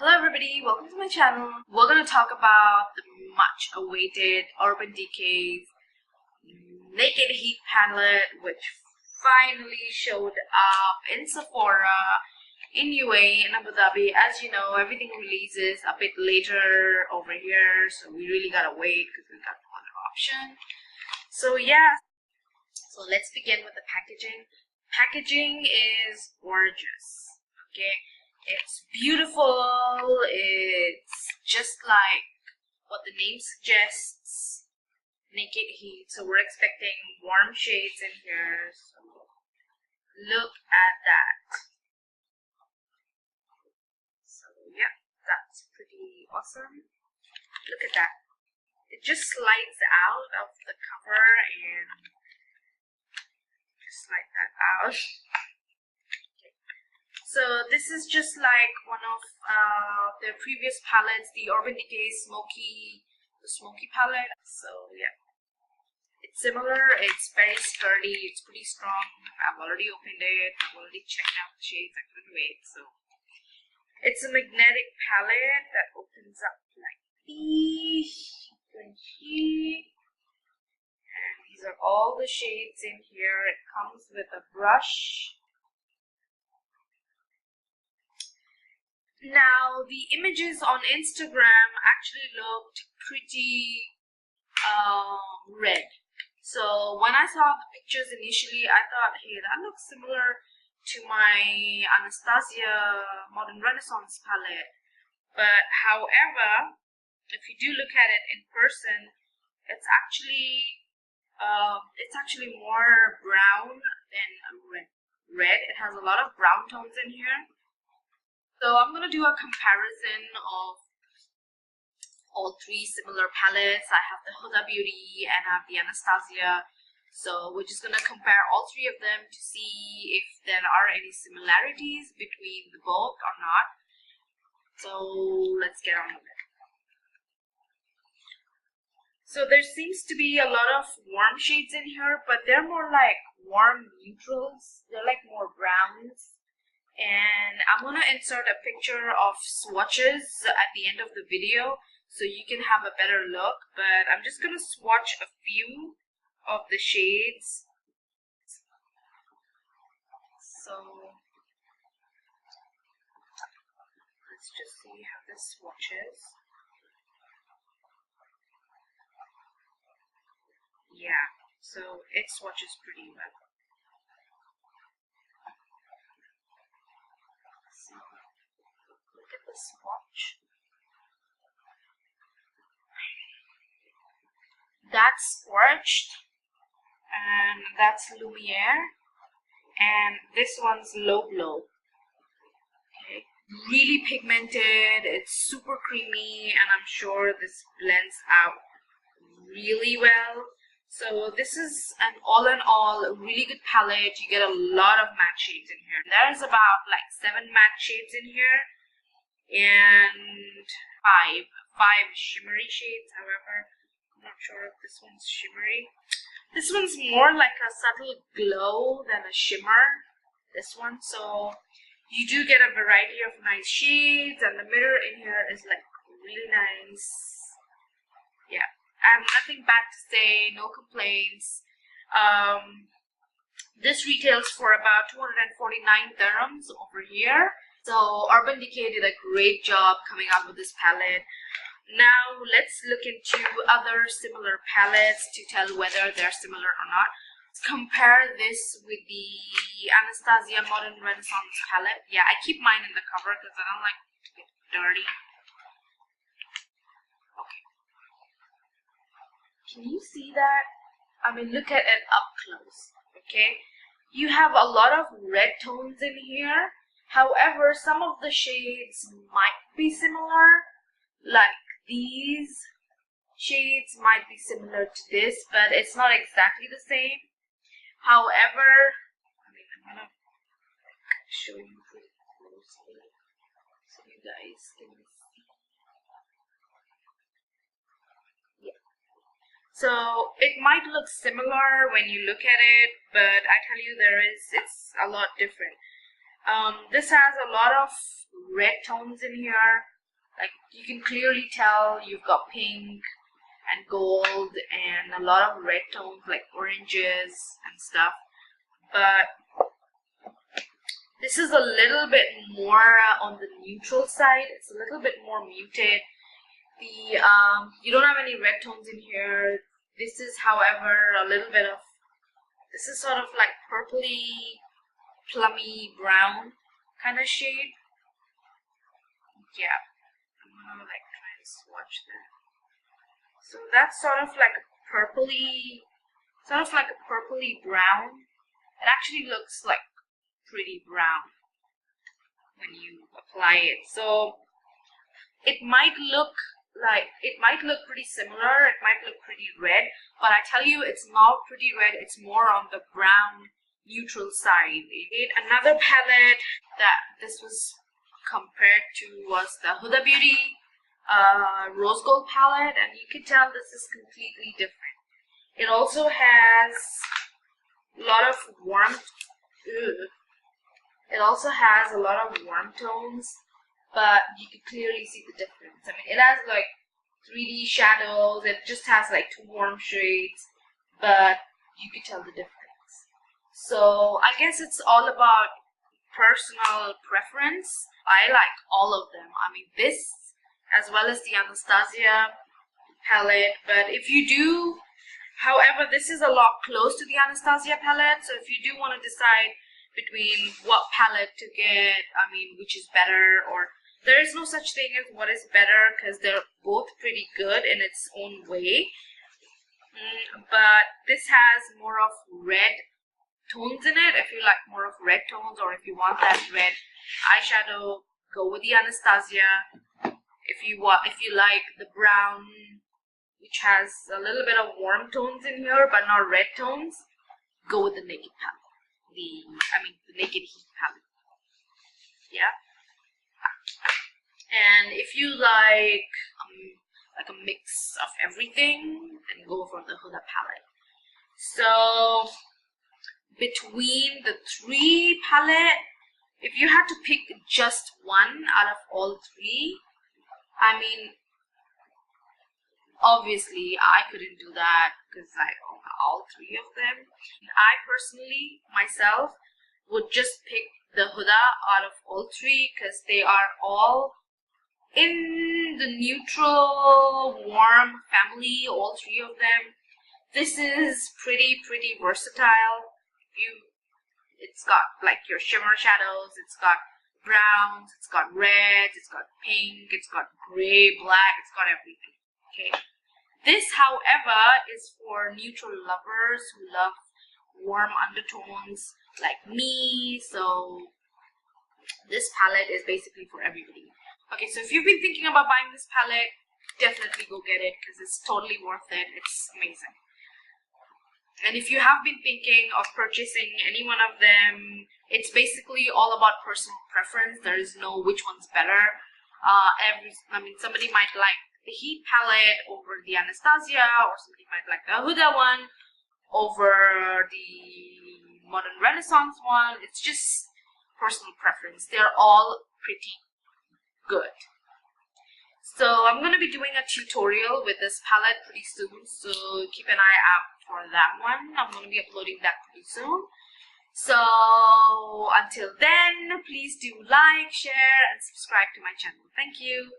Hello everybody, welcome to my channel. We're going to talk about the much awaited Urban Decay's Naked Heat palette, which finally showed up in Sephora in UAE in Abu Dhabi. As you know, everything releases a bit later over here, so we really gotta wait because we got no other option. So yeah, so let's begin with the packaging. Packaging is gorgeous, okay? It's beautiful. It's just like what the name suggests, Naked Heat. So we're expecting warm shades in here. So look at that. So yeah, that's pretty awesome. Look at that. It just slides out of the cover and just like that out. So this is just like one of their previous palettes, the Urban Decay Smoky palette. So yeah, it's similar. It's very sturdy. It's pretty strong. I've already opened it. I've already checked out the shades. I couldn't wait. So it's a magnetic palette that opens up like these. You can see. And these are all the shades in here. It comes with a brush. Now, the images on Instagram actually looked pretty red. So when I saw the pictures initially, I thought, hey, that looks similar to my Anastasia Modern Renaissance palette. But however, if you do look at it in person, it's actually more brown than red. It has a lot of brown tones in here. So I'm going to do a comparison of all three similar palettes. I have the Huda Beauty and I have the Anastasia. So we're just going to compare all three of them to see if there are any similarities between the both or not. So let's get on with it. So there seems to be a lot of warm shades in here, but they're more like warm neutrals. They're like more browns. And I'm going to insert a picture of swatches at the end of the video so you can have a better look. But I'm just going to swatch a few of the shades. So let's just see how this swatches. Yeah, so it swatches pretty well. Look at the swatch. That's Scorched, and that's Lumiere, and this one's Low Glow. Okay, really pigmented. It's super creamy, and I'm sure this blends out really well. So this is an all-in-all really good palette. You get a lot of matte shades in here. There's about like 7 matte shades in here and five shimmery shades. However, I'm not sure if this one's shimmery. This one's more like a subtle glow than a shimmer, this one. So you do get a variety of nice shades, and the mirror in here is like really nice. Yeah, I have nothing bad to say, no complaints. This retails for about 249 dirhams over here. So Urban Decay did a great job coming out with this palette. Now let's look into other similar palettes to tell whether they're similar or not. Let's compare this with the Anastasia Modern Renaissance palette. Yeah, I keep mine in the cover because I don't like to get dirty. Okay. Can you see that? I mean, look at it up close. Okay. You have a lot of red tones in here. However, some of the shades might be similar. Like these shades might be similar to this, but it's not exactly the same. However, I mean, I'm gonna show you pretty closely so you guys can see. Yeah. So it might look similar when you look at it, but I tell you it's a lot different. This has a lot of red tones in here. Like you can clearly tell you've got pink and gold and a lot of red tones like oranges and stuff. But this is a little bit more on the neutral side. It's a little bit more muted. You don't have any red tones in here. This is, however, a little bit of, this is sort of like purpley, plummy brown kind of shade. Yeah, I'm gonna like try and swatch that. So that's sort of like a purpley brown. It actually looks like pretty brown when you apply it. So it might look pretty similar, it might look pretty red, but I tell you it's not pretty red, it's more on the brown neutral side. Another palette that this was compared to was the Huda Beauty rose gold palette, and you can tell this is completely different. It also has a lot of warm tones, but you can clearly see the difference. I mean, it has like 3D shadows, it just has like 2 warm shades, but you can tell the difference. So I guess it's all about personal preference. I like all of them. I mean, this as well as the Anastasia palette, but if you do, however, this is a lot close to the Anastasia palette, so if you do want to decide between what palette to get, I mean, which is better, or there is no such thing as what is better because they're both pretty good in its own way. But this has more of red tones in it. If you like more of red tones, or if you want that red eyeshadow, go with the Anastasia. If you like the brown, which has a little bit of warm tones in here but not red tones, go with the Naked palette. The Naked Heat palette. Yeah. And if you like a mix of everything, then go for the Huda palette. So between the 3 palette, if you had to pick just one out of all 3, I mean, obviously I couldn't do that because I own all 3 of them. I personally, myself, would just pick the Huda out of all 3 because they are all in the neutral, warm family, all 3 of them. This is pretty versatile. It's got like your shimmer shadows, it's got browns, it's got reds, it's got pink, it's got gray, black, it's got everything. Okay. This, however, is for neutral lovers who love warm undertones like me. So this palette is basically for everybody. Okay, so if you've been thinking about buying this palette, definitely go get it because it's totally worth it. It's amazing. And if you have been thinking of purchasing any one of them, it's basically all about personal preference. There is no which one's better. Somebody might like the Heat palette over the Anastasia, or somebody might like the Huda one over the Modern Renaissance one. It's just personal preference. They're all pretty good. So I'm going to be doing a tutorial with this palette pretty soon, so keep an eye out for that one. I'm going to be uploading that pretty soon. So until then, please do like, share, and subscribe to my channel. Thank you.